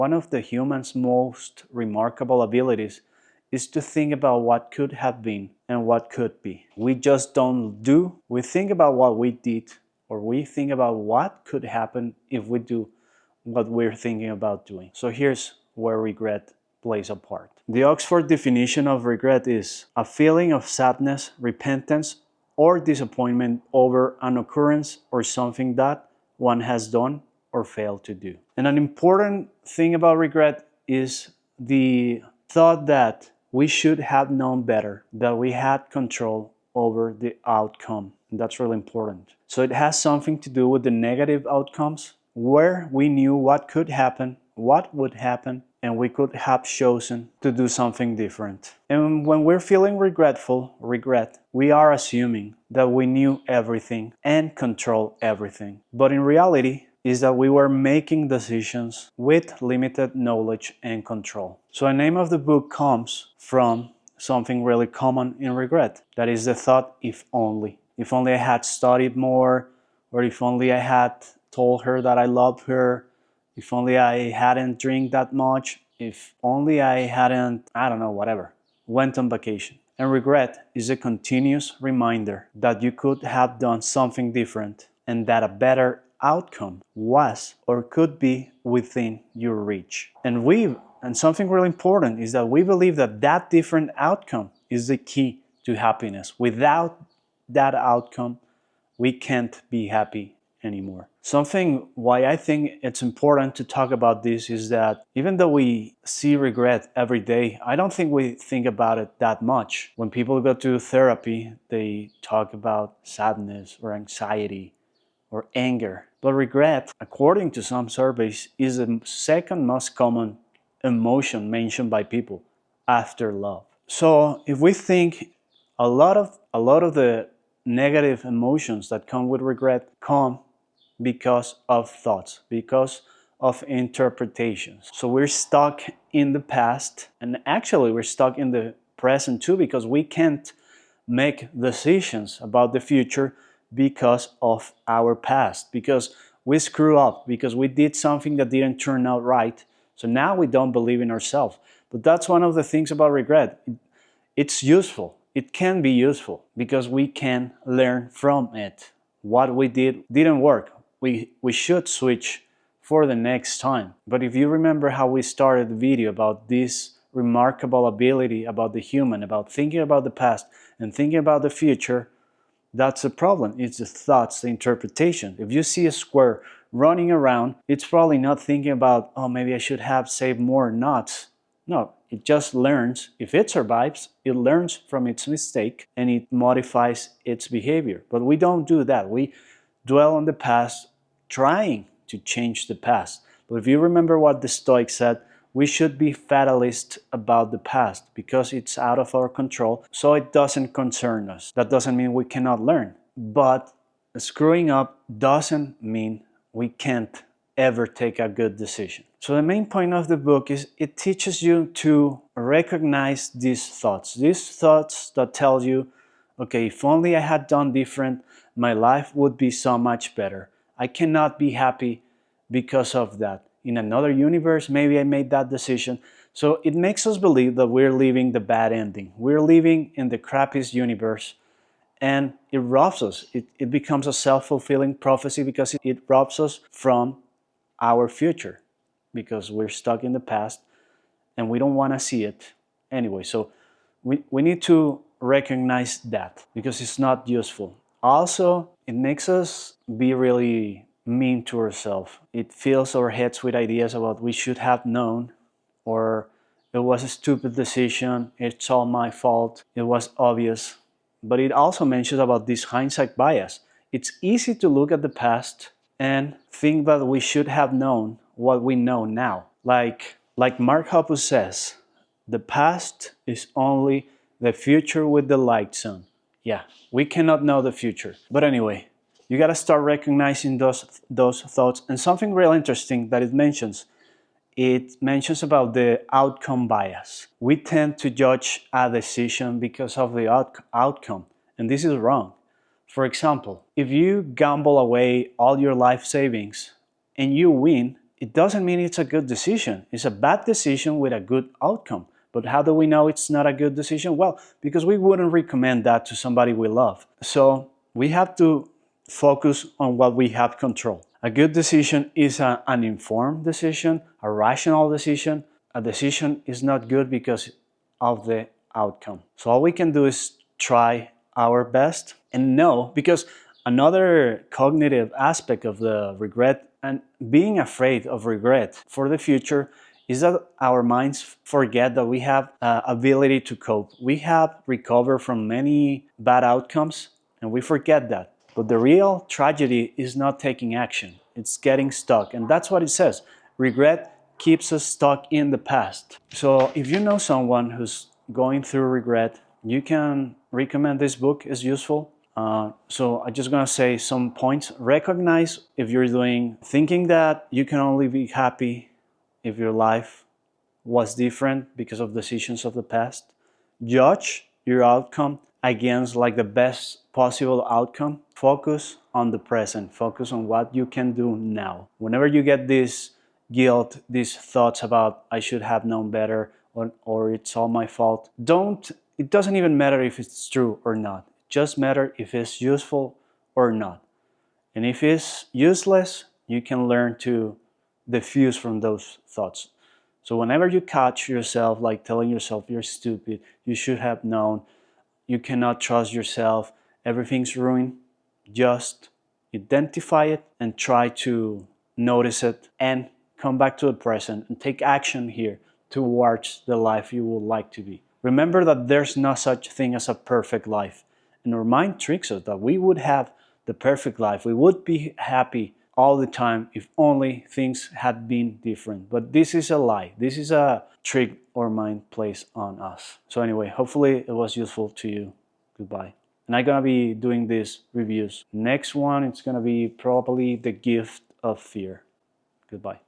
One of the human's most remarkable abilities is to think about what could have been and what could be. We just don't do. We think about what we did, or we think about what could happen if we do what we're thinking about doing. So here's where regret plays a part. The Oxford definition of regret is a feeling of sadness, repentance, or disappointment over an occurrence or something that one has done or failed to do. And an important thing about regret is the thought that we should have known better, that we had control over the outcome. And that's really important. So it has something to do with the negative outcomes, where we knew what could happen, what would happen, and we could have chosen to do something different. And when we're feeling regret, we are assuming that we knew everything and control everything. But in reality, is that we were making decisions with limited knowledge and control. So the name of the book comes from something really common in regret. That is the thought, if only. If only I had studied more, or if only I had told her that I loved her, if only I hadn't drank that much, if only I hadn't, I don't know, whatever, went on vacation. And regret is a continuous reminder that you could have done something different and that a better outcome was or could be within your reach. And something really important is that we believe that that different outcome is the key to happiness. Without that outcome, we can't be happy anymore. Something why I think it's important to talk about this is that even though we see regret every day, I don't think we think about it that much. When people go to therapy, they talk about sadness or anxiety or anger. But regret, according to some surveys, is the second most common emotion mentioned by people after love. So if we think a lot of the negative emotions that come with regret come because of thoughts, because of interpretations. So we're stuck in the past, and actually we're stuck in the present too, because we can't make decisions about the future because of our past, because we screw up, because we did something that didn't turn out right. So now we don't believe in ourselves. But that's one of the things about regret. It's useful. It can be useful because we can learn from it. What we did didn't work. We should switch for the next time. But if you remember how we started the video about this remarkable ability about the human, about thinking about the past and thinking about the future, that's the problem. It's the thoughts, the interpretation. If you see a square running around, it's probably not thinking about, oh, maybe I should have saved more nuts. No, it just learns. If it survives, it learns from its mistake and it modifies its behavior. But we don't do that. We dwell on the past, trying to change the past. But if you remember what the Stoics said, we should be fatalist about the past because it's out of our control, so it doesn't concern us. That doesn't mean we cannot learn, but screwing up doesn't mean we can't ever take a good decision. So the main point of the book is it teaches you to recognize these thoughts that tell you, okay, if only I had done different, my life would be so much better. I cannot be happy because of that. In another universe, maybe I made that decision. So it makes us believe that we're living the bad ending. We're living in the crappiest universe, and it robs us. It becomes a self-fulfilling prophecy because it robs us from our future, because we're stuck in the past and we don't want to see it anyway. So we need to recognize that because it's not useful. Also, it makes us be really mean to ourselves. It fills our heads with ideas about we should have known, or it was a stupid decision, it's all my fault, it was obvious. But it also mentions about this hindsight bias. It's easy to look at the past and think that we should have known what we know now. Like Mark Hoppus says, the past is only the future with the lights on. Yeah, we cannot know the future. But anyway, you gotta start recognizing those thoughts. And something real interesting that it mentions about the outcome bias. We tend to judge a decision because of the outcome, and this is wrong. For example, if you gamble away all your life savings and you win, it doesn't mean it's a good decision. It's a bad decision with a good outcome. But how do we know it's not a good decision? Well, because we wouldn't recommend that to somebody we love. So we have to focus on what we have control. A good decision is an informed decision, a rational decision. A decision is not good because of the outcome. So all we can do is try our best and know, because another cognitive aspect of the regret and being afraid of regret for the future is that our minds forget that we have ability to cope. We have recovered from many bad outcomes and we forget that. But the real tragedy is not taking action. It's getting stuck. And that's what it says. Regret keeps us stuck in the past. So if you know someone who's going through regret, you can recommend this book. It's useful. So I'm just gonna say some points. Recognize if you're thinking that you can only be happy if your life was different because of decisions of the past. Judge your outcome against like the best possible outcome. Focus on the present. Focus on what you can do now. Whenever you get this guilt, these thoughts about I should have known better, or it's all my fault, it doesn't even matter if it's true or not. It just matters if it's useful or not. And if it's useless, you can learn to diffuse from those thoughts. So whenever you catch yourself like telling yourself you're stupid, you should have known, you cannot trust yourself, everything's ruined, just identify it and try to notice it and come back to the present and take action here towards the life you would like to be. Remember that there's no such thing as a perfect life. And our mind tricks us that we would have the perfect life. We would be happy all the time if only things had been different. But this is a lie. This is a trick our mind plays on us. So anyway, hopefully it was useful to you. Goodbye. And I'm gonna be doing these reviews. Next one, it's gonna be probably The Gift of Fear. Goodbye.